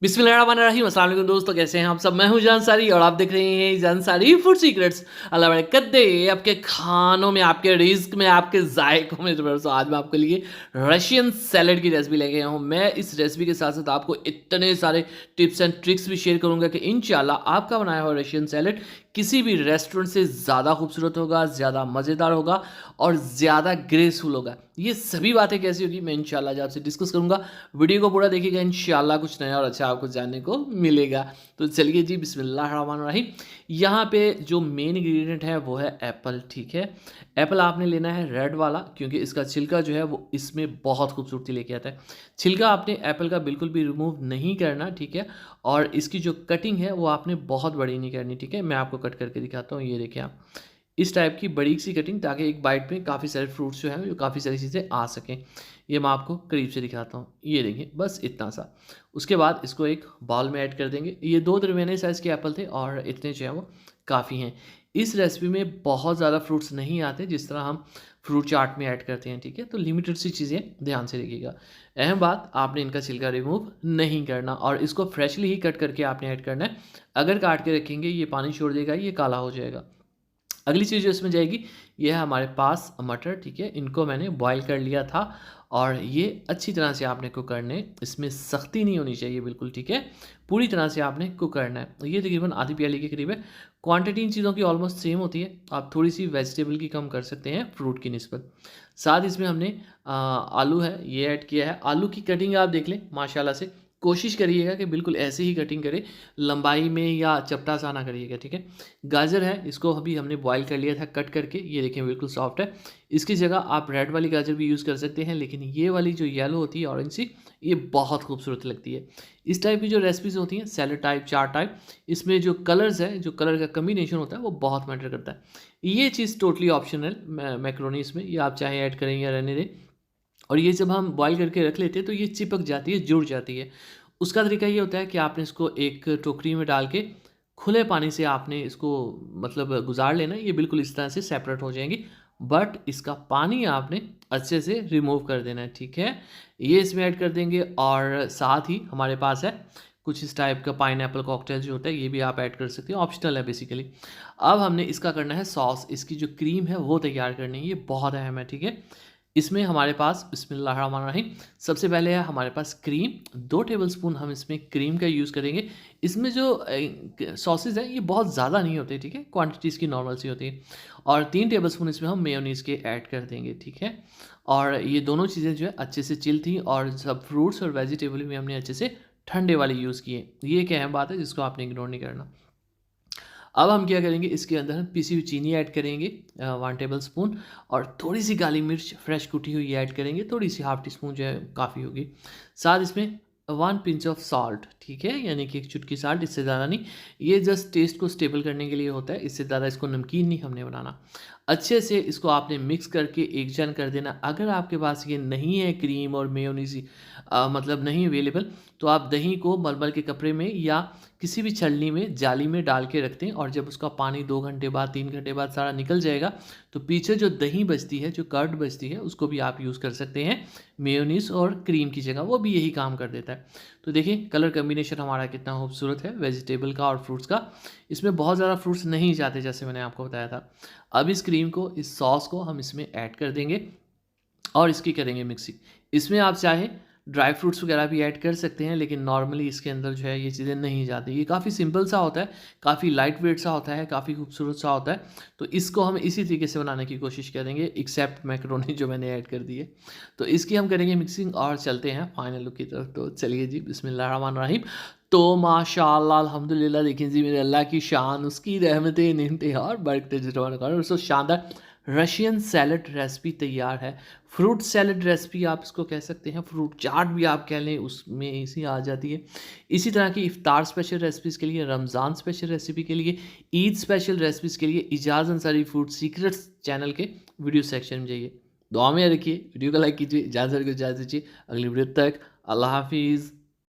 बिस्मिल्लाहिर्रहमानिर्रहीम। अस्सलाम वालेकुम दोस्तों, कैसे हैं आप सब। मैं हूं जानसारी और आप देख रहे हैं जानसारी फूड सीक्रेट्स। अल्लाह बड़े कद्दे आपके खानों में, आपके रिस्क में, आपके जायकों में। तो आज मैं आपके लिए रशियन सैलेड की रेसिपी लेके आया हूँ। मैं इस रेसिपी के साथ साथ आपको इतने सारे टिप्स एंड ट्रिक्स भी शेयर करूंगा कि इंशाल्लाह आपका बनाया हुआ रशियन सैलेड किसी भी रेस्टोरेंट से ज़्यादा खूबसूरत होगा, ज़्यादा मज़ेदार होगा और ज़्यादा ग्रेसफुल होगा। ये सभी बातें कैसी होगी मैं इंशाल्लाह आज आपसे डिस्कस करूंगा। वीडियो को पूरा देखिएगा, इंशाल्लाह कुछ नया और अच्छा आपको जानने को मिलेगा। तो चलिए जी, बिस्मिल्लाहिर्रहमानिर्रहीम। यहाँ पे जो मेन इंग्रेडिएंट है वो है एप्पल। ठीक है, एप्पल आपने लेना है रेड वाला, क्योंकि इसका छिलका जो है वो इसमें बहुत खूबसूरती लेके आता है। छिलका आपने एप्पल का बिल्कुल भी रिमूव नहीं करना, ठीक है। और इसकी जो कटिंग है वो आपने बहुत बड़ी नहीं करनी, ठीक है। मैं आपको कट करके दिखाता हूँ, ये देखिए आप इस टाइप की बड़ी सी कटिंग, ताकि एक बाइट में काफ़ी सारे फ्रूट्स जो हैं, जो काफ़ी सारी चीज़ें आ सकें। ये मैं आपको करीब से दिखाता हूँ, ये देखिए बस इतना सा। उसके बाद इसको एक बाउल में ऐड कर देंगे। ये 2 दरमियाने साइज़ के एप्पल थे और इतने जो है वो काफ़ी हैं। इस रेसिपी में बहुत ज़्यादा फ्रूट्स नहीं आते जिस तरह हम फ्रूट चाट में ऐड करते हैं, ठीक है। तो लिमिटेड सी चीज़ें ध्यान से रखिएगा। अहम बात, आपने इनका छिलका रिमूव नहीं करना और इसको फ्रेशली ही कट करके आपने ऐड करना है। अगर काट के रखेंगे ये पानी छोड़ देगा, ये काला हो जाएगा। अगली चीज़ जो इसमें जाएगी, ये है हमारे पास मटर, ठीक है। इनको मैंने बॉईल कर लिया था और ये अच्छी तरह से आपने कुक करने, इसमें सख्ती नहीं होनी चाहिए बिल्कुल, ठीक है। पूरी तरह से आपने कुक करना है। तो ये तकरीबन आधी प्याली के करीब है। क्वांटिटी इन चीज़ों की ऑलमोस्ट सेम होती है, आप थोड़ी सी वेजिटेबल की कम कर सकते हैं फ्रूट की निस्बत। साथ इसमें हमने आलू है ये ऐड किया है। आलू की कटिंग आप देख लें माशाल्लाह से, कोशिश करिएगा कि बिल्कुल ऐसे ही कटिंग करें, लंबाई में या चपटा सा ना करिएगा, ठीक है। गाजर है, इसको अभी हमने बॉईल कर लिया था कट करके, ये देखें बिल्कुल सॉफ्ट है। इसकी जगह आप रेड वाली गाजर भी यूज़ कर सकते हैं, लेकिन ये वाली जो येलो होती है ऑरेंज सी, ये बहुत खूबसूरत लगती है। इस टाइप की जो रेसिपीज़ होती हैं सैलेड टाइप, चाट टाइप, इसमें जो कलर्स है, जो कलर का कम्बिनेशन होता है वो बहुत मैटर करता है। ये चीज़ टोटली ऑप्शनल मैक्रोनी इसमें, ये आप चाहे ऐड करें या रहने दें। और ये जब हम बॉईल करके रख लेते हैं तो ये चिपक जाती है, जुड़ जाती है। उसका तरीका ये होता है कि आपने इसको एक टोकरी में डाल के खुले पानी से आपने इसको मतलब गुजार लेना है। ये बिल्कुल इस तरह से सेपरेट हो जाएंगी, बट इसका पानी आपने अच्छे से रिमूव कर देना है, ठीक है। ये इसमें ऐड कर देंगे और साथ ही हमारे पास है कुछ इस टाइप का पाइनएप्पल कॉकटेल जो होता है, ये भी आप ऐड कर सकते हैं, ऑप्शनल है बेसिकली। अब हमने इसका करना है सॉस, इसकी जो क्रीम है वो तैयार करनी है, ये बहुत अहम है, ठीक है। इसमें हमारे पास बिस्मिल्लाहिर्रहमानिर्रहीम सबसे पहले है हमारे पास क्रीम। 2 टेबलस्पून हम इसमें क्रीम का यूज़ करेंगे। इसमें जो सॉसेज हैं ये बहुत ज़्यादा नहीं होते, ठीक है, क्वांटिटी इसकी नॉर्मल सी होती है। और 3 टेबलस्पून इसमें हम मेयोनीज़ के ऐड कर देंगे, ठीक है। और ये दोनों चीज़ें जो है अच्छे से चिल थी और सब फ्रूट्स और वेजिटेबल भी हमने अच्छे से ठंडे वाले यूज़ किए। ये एक अहम बात है जिसको आपने इग्नोर नहीं करना। अब हम क्या करेंगे, इसके अंदर हम पिसी हुई चीनी ऐड करेंगे 1 टेबल स्पून, और थोड़ी सी काली मिर्च फ्रेश कुटी हुई ऐड करेंगे, थोड़ी सी हाफ टी स्पून जो है काफ़ी होगी। साथ इसमें 1 पिंच ऑफ सॉल्ट, ठीक है, यानी कि एक चुटकी साल्ट, इससे ज़्यादा नहीं। ये जस्ट टेस्ट को स्टेबल करने के लिए होता है, इससे ज़्यादा इसको नमकीन नहीं हमने बनाना। अच्छे से इसको आपने मिक्स करके एक जन कर देना। अगर आपके पास ये नहीं है क्रीम और मेयोनीज़ मतलब नहीं अवेलेबल, तो आप दही को मलमल के कपड़े में या किसी भी छलनी में, जाली में डाल के रखते हैं, और जब उसका पानी 2 घंटे बाद, 3 घंटे बाद सारा निकल जाएगा, तो पीछे जो दही बचती है, जो कर्ड बचती है, उसको भी आप यूज़ कर सकते हैं मेयोनीज़ और क्रीम की जगह, वो भी यही काम कर देता है। तो देखिए कलर कम्बिनेशन हमारा कितना खूबसूरत है वेजिटेबल का और फ्रूट्स का। इसमें बहुत ज़्यादा फ्रूट्स नहीं जाते जैसे मैंने आपको बताया था। अब इस क्रीम को, इस सॉस को हम इसमें ऐड कर देंगे और इसकी करेंगे मिक्सिंग। इसमें आप चाहें ड्राई फ्रूट्स वगैरह भी ऐड कर सकते हैं, लेकिन नॉर्मली इसके अंदर जो है ये चीज़ें नहीं जाती। ये काफ़ी सिंपल सा होता है, काफ़ी लाइट वेट सा होता है, काफ़ी खूबसूरत सा होता है। तो इसको हम इसी तरीके से बनाने की कोशिश करेंगे, एक्सेप्ट मैकरोनी जो मैंने ऐड कर दी है। तो इसकी हम करेंगे मिक्सिंग और चलते हैं फाइनल लुक की तरफ। तो चलिए जी, बिस्मिल्लाहिर्रहमानिर्रहीम। तो माशाअल्लाह अल्हम्दुलिल्लाह, देखें जी मेरे अल्लाह की शान, उसकी रहमतें इंतहा और बरकतें जितवान सो शानदार रशियन सैलड रेसिपी तैयार है। फ्रूट सैलड रेसिपी आप इसको कह सकते हैं, फ्रूट चाट भी आप कह लें, उसमें इसी आ जाती है। इसी तरह की इफ्तार स्पेशल रेसिपीज़ के लिए, रमज़ान स्पेशल रेसिपी के लिए, ईद स्पेशल रेसिपीज़ के लिए Ejaz Ansari food secrets channel के वीडियो सेक्शन में जाइए। दुआ में रखिए, वीडियो को लाइक कीजिए, इजाज़त को इजाज़त दीजिए। अगली वीडियो तक अल्लाह हाफिज़।